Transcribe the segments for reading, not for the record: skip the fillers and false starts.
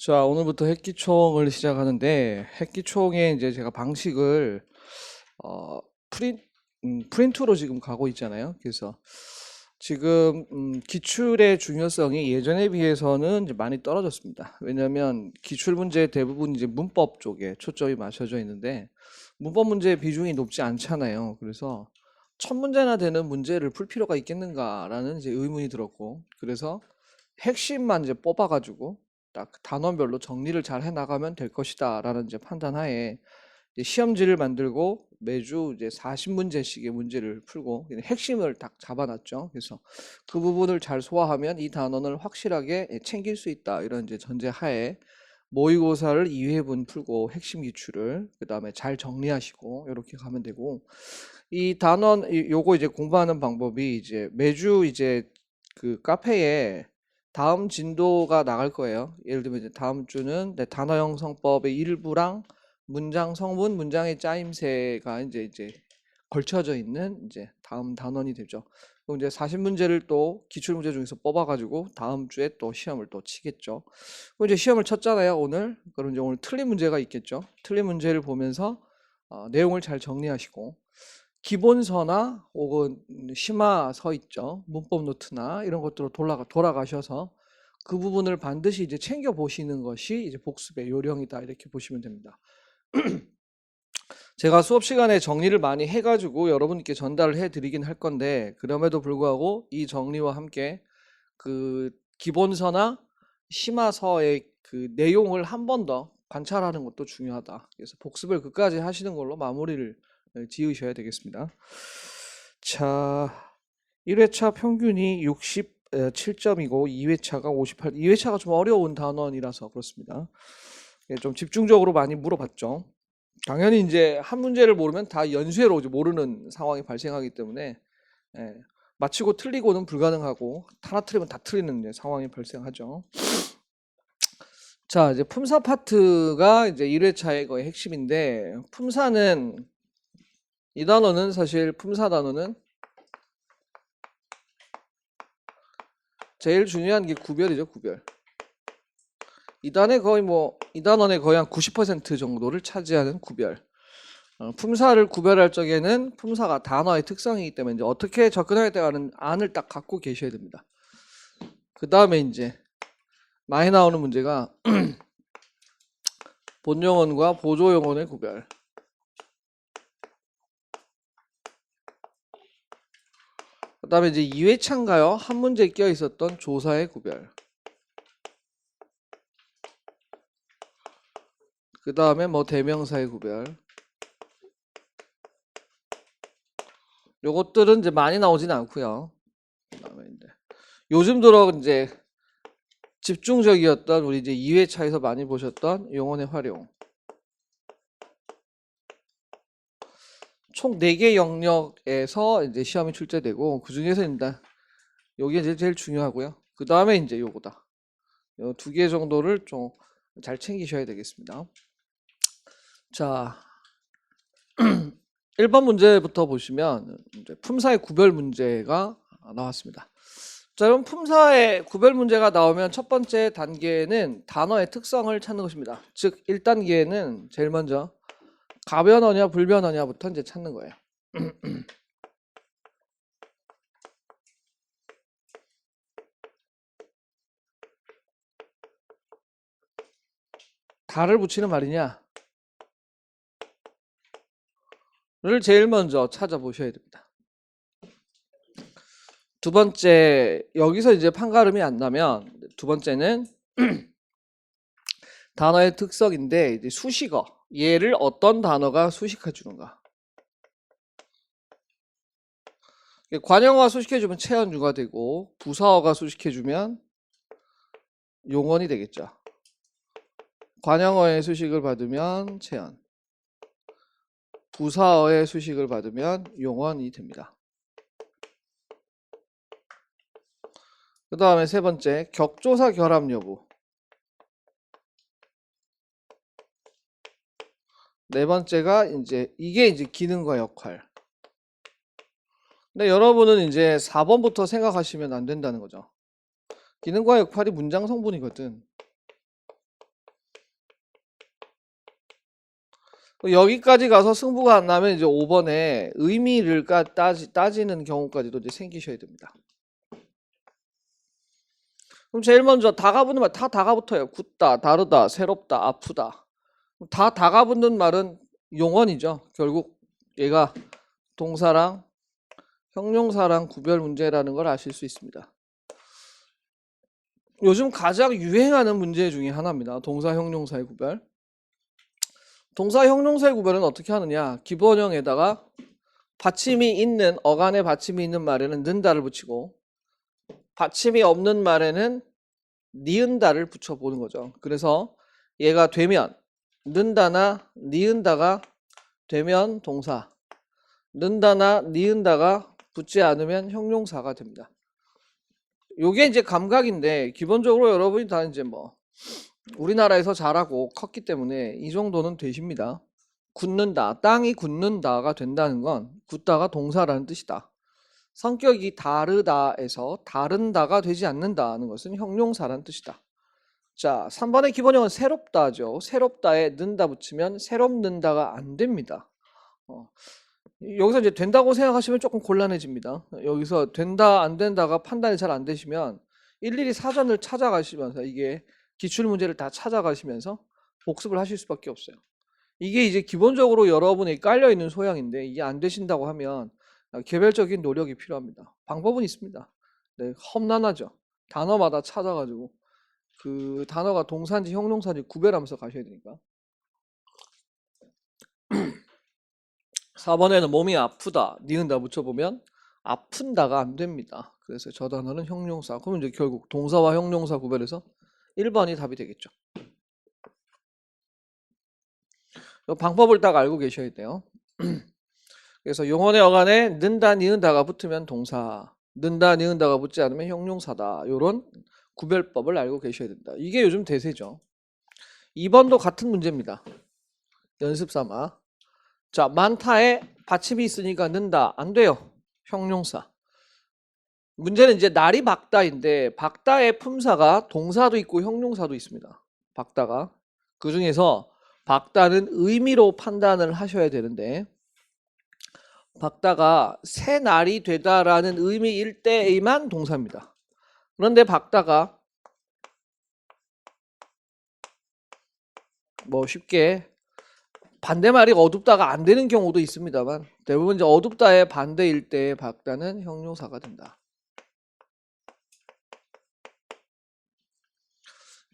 자, 오늘부터 핵기총을 시작하는데, 핵기총의 이제 제가 방식을, 어, 프린트로 지금 가고 있잖아요. 그래서 지금, 기출의 중요성이 예전에 비해서는 이제 많이 떨어졌습니다. 왜냐하면 기출 문제 대부분 이제 문법 쪽에 초점이 맞춰져 있는데, 문법 문제의 비중이 높지 않잖아요. 그래서 첫 문제나 되는 문제를 풀 필요가 있겠는가라는 이제 의문이 들었고, 그래서 핵심만 이제 뽑아가지고 딱 단원별로 정리를 잘 해나가면 될 것이다라는 이제 판단하에 이제 시험지를 만들고 매주 이제 40문제씩의 문제를 풀고 핵심을 딱 잡아놨죠. 그래서 그 부분을 잘 소화하면 이 단원을 확실하게 챙길 수 있다. 이런 이제 전제하에 모의고사를 2회분 풀고 핵심 기출을 그 다음에 잘 정리하시고 이렇게 가면 되고 이 단원 요거 이제 공부하는 방법이 이제 매주 이제 그 카페에 다음 진도가 나갈 거예요. 예를 들면 이제 다음 주는 단어 형성법의 일부랑 문장 성분, 문장의 짜임새가 이제 걸쳐져 있는 이제 다음 단원이 되죠. 그럼 이제 40문제를 또 기출문제 중에서 뽑아가지고 다음 주에 또 시험을 또 치겠죠. 그럼 이제 시험을 쳤잖아요, 오늘. 그럼 이제 오늘 틀린 문제가 있겠죠. 틀린 문제를 보면서 내용을 잘 정리하시고 기본서나 혹은 심화서 있죠. 문법 노트나 이런 것들로 돌아가셔서 그 부분을 반드시 이제 챙겨 보시는 것이 이제 복습의 요령이다. 이렇게 보시면 됩니다. 제가 수업 시간에 정리를 많이 해가지고 여러분께 전달을 해드리긴 할 건데 그럼에도 불구하고 이 정리와 함께 그 기본서나 심화서의 그 내용을 한 번 더 관찰하는 것도 중요하다. 그래서 복습을 끝까지 하시는 걸로 마무리를 지으셔야 되겠습니다. 자, 1회차 평균이 67점이고 2회차가 58. 2회차가 좀 어려운 단원이라서 그렇습니다. 좀 집중적으로 많이 물어봤죠. 당연히 이제 한 문제를 모르면 다 연수회로 이제 모르는 상황이 발생하기 때문에 맞히고 틀리고는 불가능하고 하나 틀리면 다 틀리는 이제 상황이 발생하죠. 자, 이제 품사 파트가 이제 1회차의 거의 핵심인데 품사는 이 단어는 사실 품사 단어는 제일 중요한 게 구별이죠, 구별. 이 단원의 거의 한 90% 정도를 차지하는 구별. 품사를 구별할 적에는 품사가 단어의 특성이기 때문에 이제 어떻게 접근해야 되는 안을 딱 갖고 계셔야 됩니다. 그 다음에 이제 많이 나오는 문제가 본용언과 보조용언의 구별. 그 다음에 이제 2회차인가요? 한 문제에 끼어 있었던 조사의 구별. 그 다음에 뭐 대명사의 구별. 요것들은 이제 많이 나오지는 않고요. 그다음에 이제 요즘 들어 이제 집중적이었던 우리 이제 2회차에서 많이 보셨던 용언의 활용. 총 4개 영역에서 이제 시험이 출제되고 그 중에서 일단 여기가 제일 중요하고요. 그 다음에 이제 요거다. 요 2개 정도를 좀 잘 챙기셔야 되겠습니다. 자, 1번 문제부터 보시면 이제 품사의 구별 문제가 나왔습니다. 자, 그럼 품사의 구별 문제가 나오면 첫 번째 단계는 단어의 특성을 찾는 것입니다. 즉 1단계는 제일 먼저 가변어냐 불변어냐부터 이제 찾는 거예요. 다를 붙이는 말이냐? 를 제일 먼저 찾아보셔야 됩니다. 두 번째, 여기서 이제 판가름이 안 나면 두 번째는 단어의 특성인데 이제 수식어. 얘를 어떤 단어가 수식해 주는가? 관형어가 수식해 주면 체언유가 되고 부사어가 수식해 주면 용언이 되겠죠. 관형어의 수식을 받으면 체언, 부사어의 수식을 받으면 용언이 됩니다. 그 다음에 세 번째, 격조사 결합 여부. 네 번째가 이게 이제 기능과 역할. 근데 여러분은 이제 4번부터 생각하시면 안 된다는 거죠. 기능과 역할이 문장 성분이거든. 여기까지 가서 승부가 안 나면 이제 5번에 의미를 따지는 경우까지도 이제 생기셔야 됩니다. 그럼 제일 먼저 다가 붙는 말, 다 다가 붙어요. 굳다, 다르다, 새롭다, 아프다. 다 다가 붙는 말은 용언이죠. 결국 얘가 동사랑 형용사랑 구별 문제라는 걸 아실 수 있습니다. 요즘 가장 유행하는 문제 중에 하나입니다. 동사 형용사의 구별. 동사 형용사의 구별은 어떻게 하느냐? 기본형에다가 받침이 있는, 어간에 받침이 있는 말에는 는다를 붙이고 받침이 없는 말에는 니은다를 붙여보는 거죠. 그래서 얘가 되면 는다나 니은다가 되면 동사, 는다나 니은다가 붙지 않으면 형용사가 됩니다. 요게 이제 감각인데 기본적으로 여러분이 다 이제 뭐 우리나라에서 자라고 컸기 때문에 이 정도는 되십니다. 굳는다, 땅이 굳는다가 된다는 건 굳다가 동사라는 뜻이다. 성격이 다르다에서 다른다가 되지 않는다는 것은 형용사라는 뜻이다. 자, 3번의 기본형은 새롭다죠. 새롭다에 는다 붙이면 새롭는다가 안 됩니다. 여기서 이제 된다고 생각하시면 조금 곤란해집니다. 여기서 된다 안 된다가 판단이 잘 안 되시면 일일이 사전을 찾아가시면서 이게 기출문제를 다 찾아가시면서 복습을 하실 수밖에 없어요. 이게 이제 기본적으로 여러분이 깔려있는 소양인데 이게 안 되신다고 하면 개별적인 노력이 필요합니다. 방법은 있습니다. 네, 험난하죠. 단어마다 찾아가지고 그 단어가 동사인지 형용사인지 구별하면서 가셔야 되니까. 4번에는 몸이 아프다, 니은다 붙여보면 아픈다가 안 됩니다. 그래서 저 단어는 형용사. 그러면 이제 결국 동사와 형용사 구별해서 1번이 답이 되겠죠. 이 방법을 딱 알고 계셔야 돼요. 그래서 용언의 어간에 는다, 니은다가 붙으면 동사, 는다, 니은다가 붙지 않으면 형용사다. 이런 구별법을 알고 계셔야 된다. 이게 요즘 대세죠. 2번도 같은 문제입니다. 연습 삼아. 자, 많다에 받침이 있으니까 는다. 안 돼요. 형용사. 문제는 이제 날이 밝다인데 밝다의 품사가 동사도 있고 형용사도 있습니다. 밝다가. 그 중에서 밝다는 의미로 판단을 하셔야 되는데 밝다가 새 날이 되다라는 의미일 때에만 동사입니다. 그런데 밝다가 뭐 쉽게 반대말이 어둡다가 안 되는 경우도 있습니다만 대부분 이제 어둡다의 반대일 때 밝다는 형용사가 된다.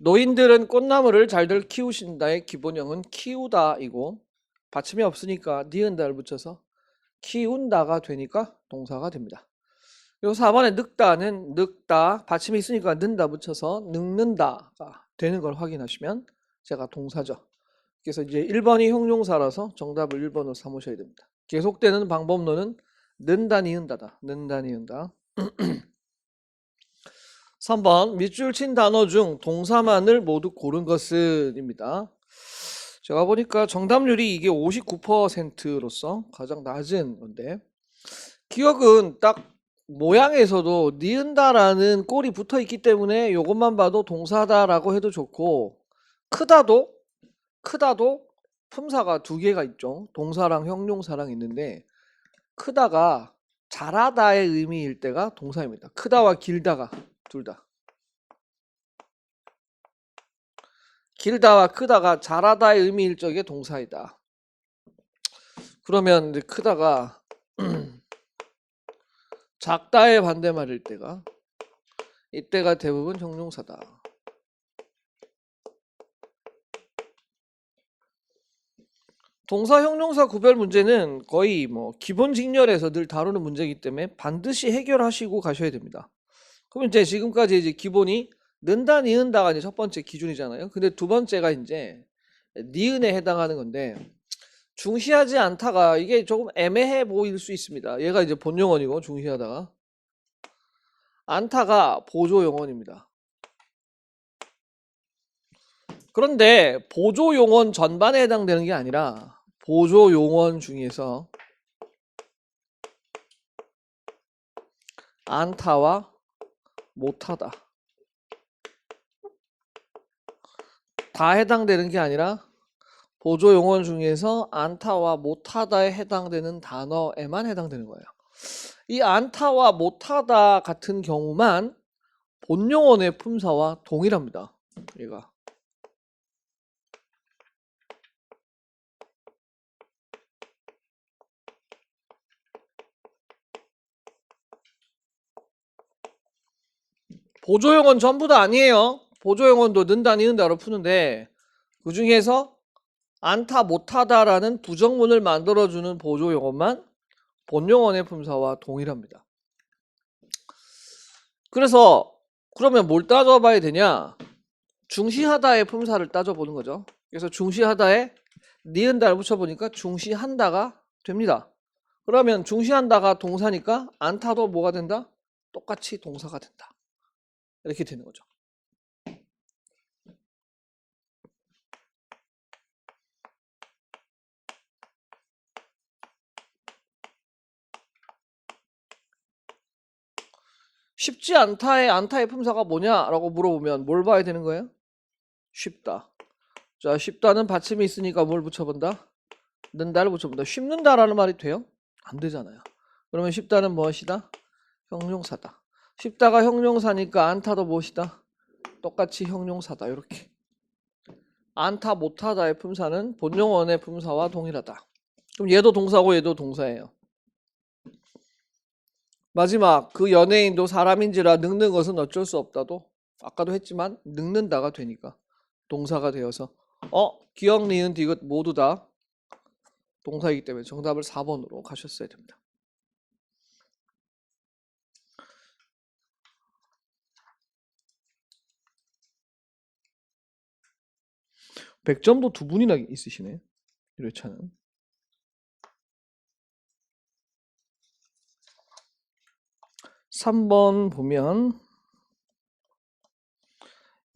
노인들은 꽃나무를 잘들 키우신다의 기본형은 키우다이고 받침이 없으니까 니은다를 붙여서 키운다가 되니까 동사가 됩니다. 그리고 4번에 늙다는 늙다 받침이 있으니까 는다 붙여서 늙는다가 되는 걸 확인하시면 제가 동사죠. 그래서 이제 1번이 형용사라서 정답을 1번으로 삼으셔야 됩니다. 계속되는 방법론은 는다 니은다다. 는다 니은다. 3번 밑줄 친 단어 중 동사만을 모두 고른 것은 입니다. 제가 보니까 정답률이 이게 59%로서 가장 낮은 건데 기억은 딱 모양에서도 니은다라는 꼴이 붙어 있기 때문에 이것만 봐도 동사다라고 해도 좋고 크다도 품사가 두 개가 있죠. 동사랑 형용사랑 있는데 크다가 잘하다의 의미일 때가 동사입니다. 크다와 길다가 둘 다. 길다와 크다가 잘하다의 의미일 적에 동사이다. 그러면 이제 크다가 작다의 반대말일 때가 이때가 대부분 형용사다. 동사 형용사 구별 문제는 거의 뭐 기본 직렬에서 늘 다루는 문제이기 때문에 반드시 해결하시고 가셔야 됩니다. 그럼 이제 지금까지 이제 기본이 는다 니은다가 이제 첫 번째 기준이잖아요. 근데 두 번째가 이제 니은에 해당하는 건데 중시하지 않다가 이게 조금 애매해 보일 수 있습니다. 얘가 이제 본용언이고 중시하다가 않다가 보조용언입니다. 그런데 보조용언 전반에 해당되는 게 아니라 보조용언 중에서 않다와 못하다 다 해당되는 게 아니라 보조 용어 중에서 안타와 못하다에 해당되는 단어에만 해당되는 거예요. 이 안타와 못하다 같은 경우만 본용어의 품사와 동일합니다. 얘가. 보조용어는 전부 다 아니에요. 보조용어도 는다 니은다로 푸는데 그 중에서 안타 못하다라는 부정문을 만들어주는 보조용어만 본용어의 품사와 동일합니다. 그래서 그러면 뭘 따져봐야 되냐? 중시하다의 품사를 따져보는 거죠. 그래서 중시하다에 니은다를 붙여보니까 중시한다가 됩니다. 그러면 중시한다가 동사니까 안타도 뭐가 된다? 똑같이 동사가 된다. 이렇게 되는 거죠. 쉽지 않다의 안타의 품사가 뭐냐라고 물어보면 뭘 봐야 되는 거예요? 쉽다. 자, 쉽다는 받침이 있으니까 뭘 붙여본다? 는다를 붙여본다. 쉽는다라는 말이 돼요? 안 되잖아요. 그러면 쉽다는 무엇이다? 형용사다. 쉽다가 형용사니까 안타도 무엇이다? 똑같이 형용사다. 이렇게. 안타 못하다의 품사는 본용어의 품사와 동일하다. 그럼 얘도 동사고 얘도 동사예요. 마지막 그 연예인도 사람인지라 늙는 것은 어쩔 수 없다도 아까도 했지만 늙는다가 되니까 동사가 되어서 기억, 니은, 디귿 모두 다 동사이기 때문에 정답을 4번으로 가셨어야 됩니다. (100점도) 두 분이나 있으시네. 1회차는. 3번 보면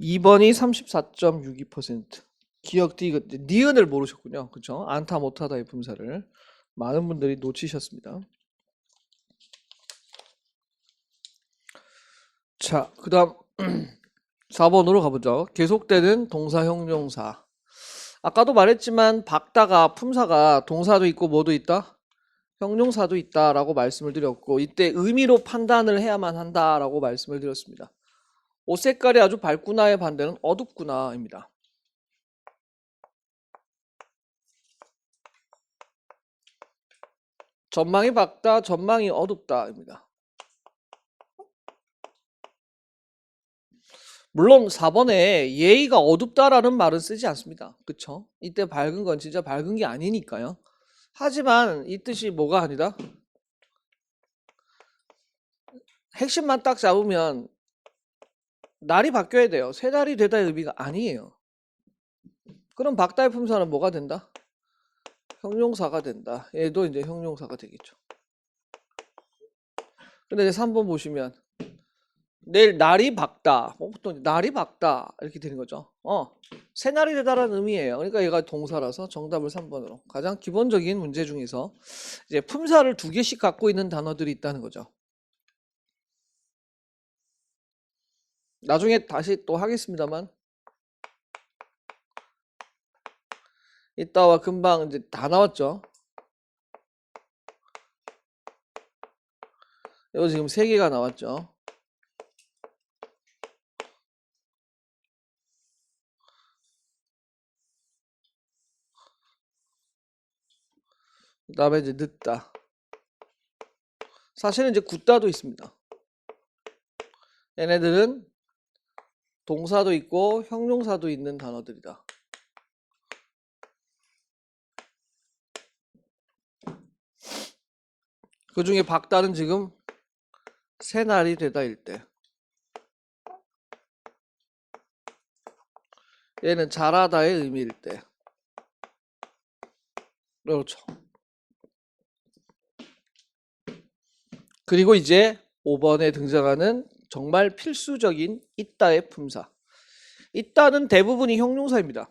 2번이 34.62%. 기억 디귿 니은을 모르셨군요. 그렇죠? 안타 못하다의 품사를 많은 분들이 놓치셨습니다. 자, 그다음 4번으로 가보죠. 계속되는 동사 형용사. 아까도 말했지만 박다가 품사가 동사도 있고 뭐도 있다? 형용사도 있다라고 말씀을 드렸고 이때 의미로 판단을 해야만 한다라고 말씀을 드렸습니다. 옷 색깔이 아주 밝구나의 반대는 어둡구나입니다. 전망이 밝다, 전망이 어둡다입니다. 물론 4번에 예의가 어둡다라는 말은 쓰지 않습니다. 그쵸? 이때 밝은 건 진짜 밝은 게 아니니까요. 하지만 이 뜻이 뭐가 아니다? 핵심만 딱 잡으면 날이 바뀌어야 돼요. 새 날이 되다의 의미가 아니에요. 그럼 박다의 품사는 뭐가 된다? 형용사가 된다. 얘도 이제 형용사가 되겠죠. 근데 이제 3번 보시면 내일 날이 밝다. 보통 날이 밝다 이렇게 되는 거죠. 새 날이 되다라는 의미예요. 그러니까 얘가 동사라서 정답을 3번으로. 가장 기본적인 문제 중에서 이제 품사를 2개씩 갖고 있는 단어들이 있다는 거죠. 나중에 다시 또 하겠습니다만 이따와 금방 이제 다 나왔죠. 이거 지금 3개가 나왔죠. 그 다음에 이제 늦다. 사실은 이제 굳다도 있습니다. 얘네들은 동사도 있고 형용사도 있는 단어들이다. 그 중에 밝다는 지금 새 날이 되다일 때. 얘는 잘하다의 의미일 때. 그렇죠. 그리고 이제 5번에 등장하는 정말 필수적인 있다의 품사. 있다는 대부분이 형용사입니다.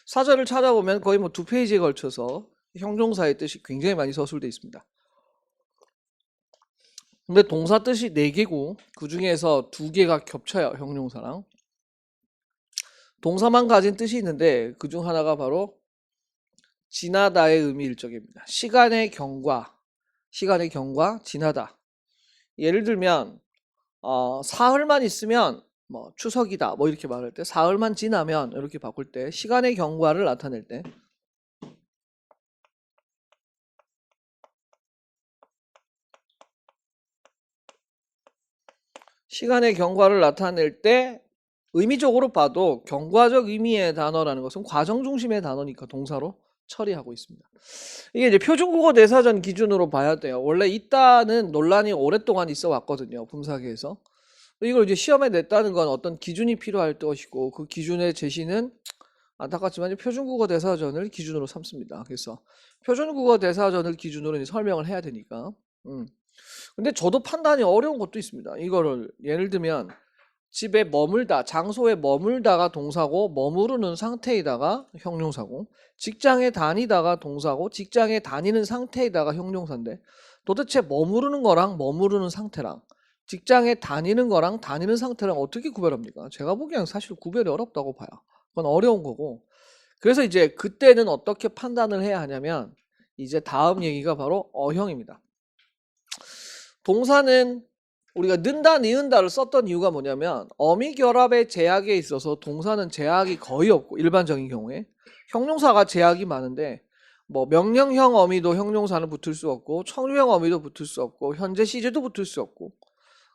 사전을 찾아보면 거의 뭐 2페이지에 걸쳐서 형용사의 뜻이 굉장히 많이 서술되어 있습니다. 근데 동사 뜻이 4개고 그 중에서 2개가 겹쳐요. 형용사랑. 동사만 가진 뜻이 있는데 그중 하나가 바로 지나다의 의미 일적입니다. 시간의 경과, 지나다. 예를 들면 사흘만 있으면 뭐 추석이다 뭐 이렇게 말할 때, 사흘만 지나면 이렇게 바꿀 때, 시간의 경과를 나타낼 때, 시간의 경과를 나타낼 때 의미적으로 봐도 경과적 의미의 단어라는 것은 과정 중심의 단어니까 동사로 처리하고 있습니다. 이게 이제 표준국어 대사전 기준으로 봐야 돼요. 원래 있다는 논란이 오랫동안 있어 왔거든요. 분사계에서. 이걸 이제 시험에 냈다는 건 어떤 기준이 필요할 것이고, 그 기준의 제시는 안타깝지만 표준국어 대사전을 기준으로 삼습니다. 그래서 표준국어 대사전을 기준으로 이제 설명을 해야 되니까. 근데 저도 판단이 어려운 것도 있습니다. 이거를 예를 들면 집에 머물다, 장소에 머물다가 동사고, 머무르는 상태이다가 형용사고, 직장에 다니다가 동사고, 직장에 다니는 상태이다가 형용사인데, 도대체 머무르는 거랑 머무르는 상태랑 직장에 다니는 거랑 다니는 상태랑 어떻게 구별합니까? 제가 보기에는 사실 구별이 어렵다고 봐요. 그건 어려운 거고. 그래서 이제 그때는 어떻게 판단을 해야 하냐면, 이제 다음 얘기가 바로 어형입니다. 동사는 우리가 는다, 니은다를 썼던 이유가 뭐냐면, 어미 결합의 제약에 있어서 동사는 제약이 거의 없고, 일반적인 경우에 형용사가 제약이 많은데, 뭐 명령형 어미도 형용사는 붙을 수 없고, 청유형 어미도 붙을 수 없고, 현재 시제도 붙을 수 없고,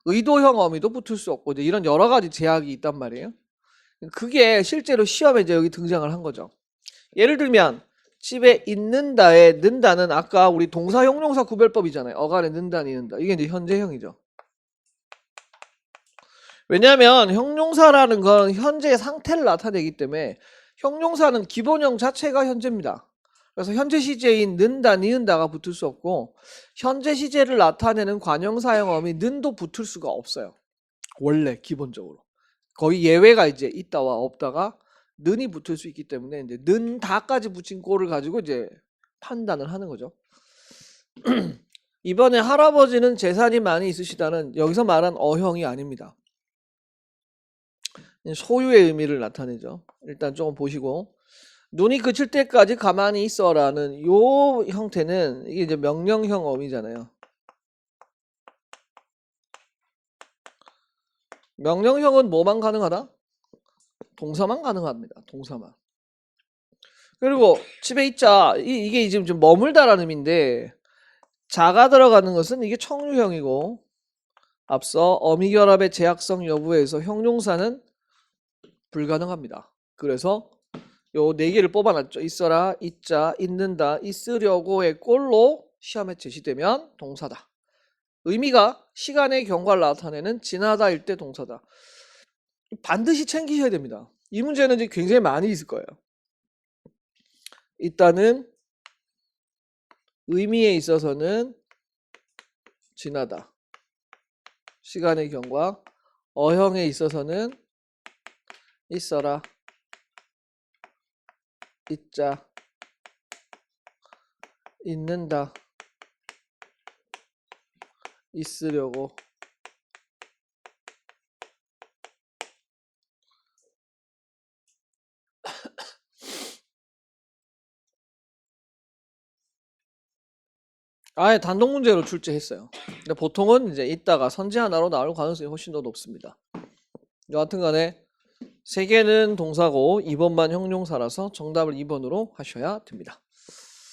의도형 어미도 붙을 수 없고, 이제 이런 여러 가지 제약이 있단 말이에요. 그게 실제로 시험에 이제 여기 등장을 한 거죠. 예를 들면 집에 있는다에 는다는 아까 우리 동사 형용사 구별법이잖아요. 어간에 는다, 니는다. 이게 이제 현재형이죠. 왜냐하면 형용사라는 건 현재의 상태를 나타내기 때문에 형용사는 기본형 자체가 현재입니다. 그래서 현재 시제인 는다, 니은다가 붙을 수 없고, 현재 시제를 나타내는 관형사형 어미 는도 붙을 수가 없어요. 원래 기본적으로. 거의 예외가 이제 있다와 없다가 는이 붙을 수 있기 때문에 이제 는 다까지 붙인 꼴을 가지고 이제 판단을 하는 거죠. 이번에 할아버지는 재산이 많이 있으시다는 여기서 말한 어형이 아닙니다. 소유의 의미를 나타내죠. 일단 조금 보시고, 눈이 그칠 때까지 가만히 있어라는 요 형태는 이게 이제 명령형 어미잖아요. 명령형은 뭐만 가능하다? 동사만 가능합니다. 동사만. 그리고 집에 있자, 이게 지금 좀 머물다라는 의미인데, 자가 들어가는 것은 이게 청유형이고, 앞서 어미결합의 제약성 여부에서 형용사는 불가능합니다. 그래서 요 네 개를 뽑아놨죠. 있어라, 있자, 있는다, 있으려고의 꼴로 시험에 제시되면 동사다. 의미가 시간의 경과를 나타내는 지나다일 때 동사다. 반드시 챙기셔야 됩니다. 이 문제는 이제 굉장히 많이 있을 거예요. 일단은 의미에 있어서는 지나다. 시간의 경과. 어형에 있어서는 있어라, 있자, 있는다, 있으려고. 아예 단독 문제로 출제했어요. 근데 보통은 이제 이따가 선지 하나로 나올 가능성이 훨씬 더 높습니다. 여하튼 간에 3개는 동사고 2번만 형용사라서 정답을 2번으로 하셔야 됩니다.